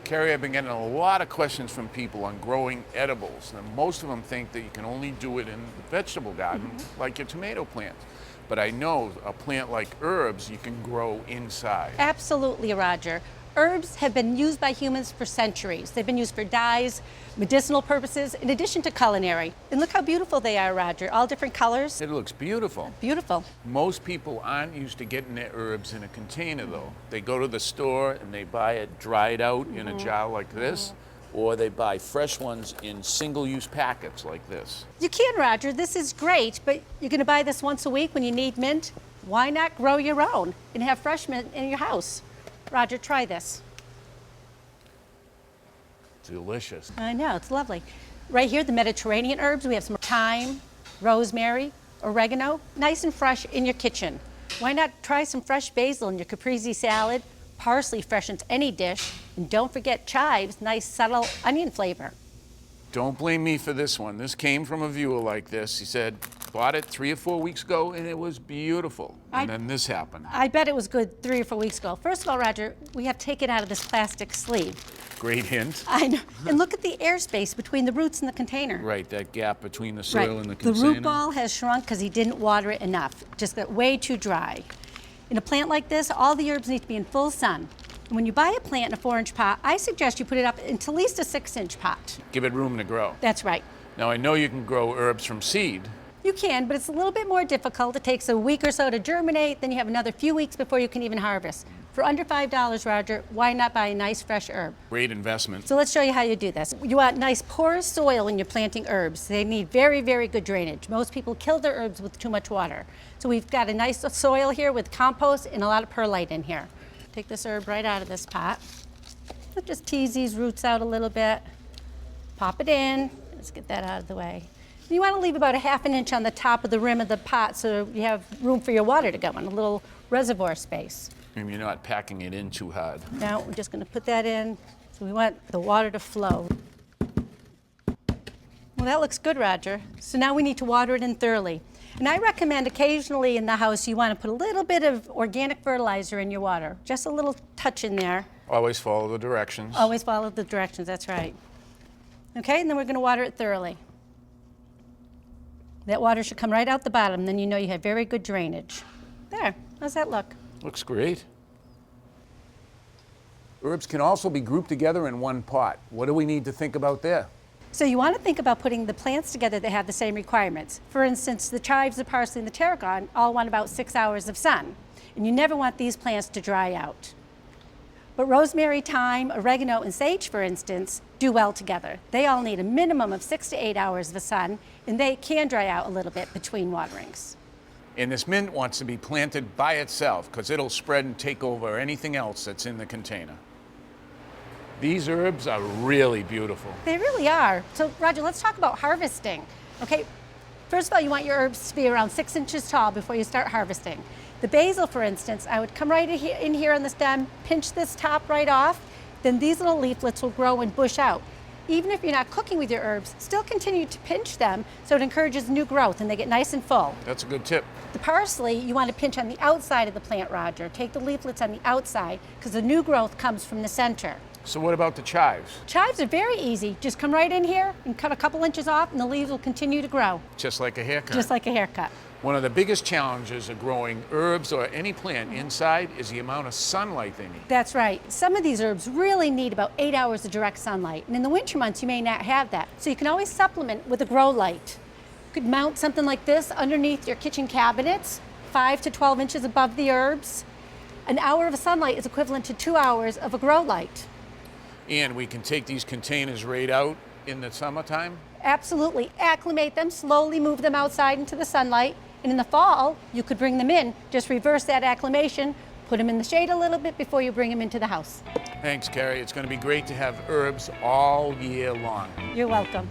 Carrie, I've been getting a lot of questions from people on growing edibles, and most of them think that you can only do it in the vegetable garden, like your tomato plants. But I know a plant like herbs you can grow inside. Absolutely, Roger. Herbs have been used by humans for centuries. They've been used for dyes, medicinal purposes, in addition to culinary. And look how beautiful they are, Roger. All different colors. It looks beautiful. Beautiful. Most people aren't used to getting their herbs in a container, though. They go to the store and they buy it dried out in a jar like this, or they buy fresh ones in single-use packets like this. You can, Roger. This is great, but you're going to buy this once a week when you need mint. Why not grow your own and have fresh mint in your house? Roger, try this. Delicious. I know, it's lovely. Right here, the Mediterranean herbs, we have some thyme, rosemary, oregano, nice and fresh in your kitchen. Why not try some fresh basil in your caprese salad? Parsley freshens any dish. And don't forget chives, nice subtle onion flavor. Don't blame me for this one. This came from a viewer like this. He said, bought it 3 or 4 weeks ago and it was beautiful. And then this happened. I bet it was good 3 or 4 weeks ago. First of all, Roger, we have to take it out of this plastic sleeve. Great hint. I know. And look at the airspace between the roots and the container. Right, that gap between the soil and the container. The root ball has shrunk because he didn't water it enough. Just got way too dry. In a plant like this, all the herbs need to be in full sun. And when you buy a plant in a 4-inch pot, I suggest you put it up into at least a 6-inch pot. Give it room to grow. That's right. Now, I know you can grow herbs from seed. You can, but it's a little bit more difficult. It takes a week or so to germinate, then you have another few weeks before you can even harvest. For under $5, Roger, why not buy a nice fresh herb? Great investment. So let's show you how you do this. You want nice porous soil when you're planting herbs. They need very, very good drainage. Most people kill their herbs with too much water. So we've got a nice soil here with compost and a lot of perlite in here. Take this herb right out of this pot. I'll just tease these roots out a little bit. Pop it in. Let's get that out of the way. You want to leave about a ½ inch on the top of the rim of the pot so you have room for your water to go in, a little reservoir space. And you're not packing it in too hard. Now we're just going to put that in. So we want the water to flow. Well, that looks good, Roger. So now we need to water it in thoroughly. And I recommend occasionally in the house you want to put a little bit of organic fertilizer in your water. Just a little touch in there. Always follow the directions. Always follow the directions, that's right. Okay, and then we're going to water it thoroughly. That water should come right out the bottom, then you know you have very good drainage. There, how's that look? Looks great. Herbs can also be grouped together in one pot. What do we need to think about there? So you want to think about putting the plants together that have the same requirements. For instance, the chives, the parsley, and the tarragon all want about 6 hours of sun. And you never want these plants to dry out. But rosemary, thyme, oregano, and sage, for instance, do well together. They all need a minimum of 6 to 8 hours of the sun, and they can dry out a little bit between waterings. And this mint wants to be planted by itself because it'll spread and take over anything else that's in the container. These herbs are really beautiful. They really are. So, Roger, let's talk about harvesting. Okay, first of all, you want your herbs to be around 6 inches tall before you start harvesting. The basil, for instance, I would come right in here on the stem, pinch this top right off, then these little leaflets will grow and bush out. Even if you're not cooking with your herbs, still continue to pinch them so it encourages new growth and they get nice and full. That's a good tip. The parsley, you want to pinch on the outside of the plant, Roger. Take the leaflets on the outside because the new growth comes from the center. So what about the chives? Chives are very easy. Just come right in here and cut a couple inches off and the leaves will continue to grow. Just like a haircut. Just like a haircut. One of the biggest challenges of growing herbs or any plant inside is the amount of sunlight they need. That's right. Some of these herbs really need about 8 hours of direct sunlight. And in the winter months, you may not have that. So you can always supplement with a grow light. You could mount something like this underneath your kitchen cabinets, 5 to 12 inches above the herbs. An hour of sunlight is equivalent to 2 hours of a grow light. And we can take these containers right out in the summertime? Absolutely. Acclimate them, slowly move them outside into the sunlight. And in the fall, you could bring them in. Just reverse that acclimation, put them in the shade a little bit before you bring them into the house. Thanks, Carrie. It's going to be great to have herbs all year long. You're welcome.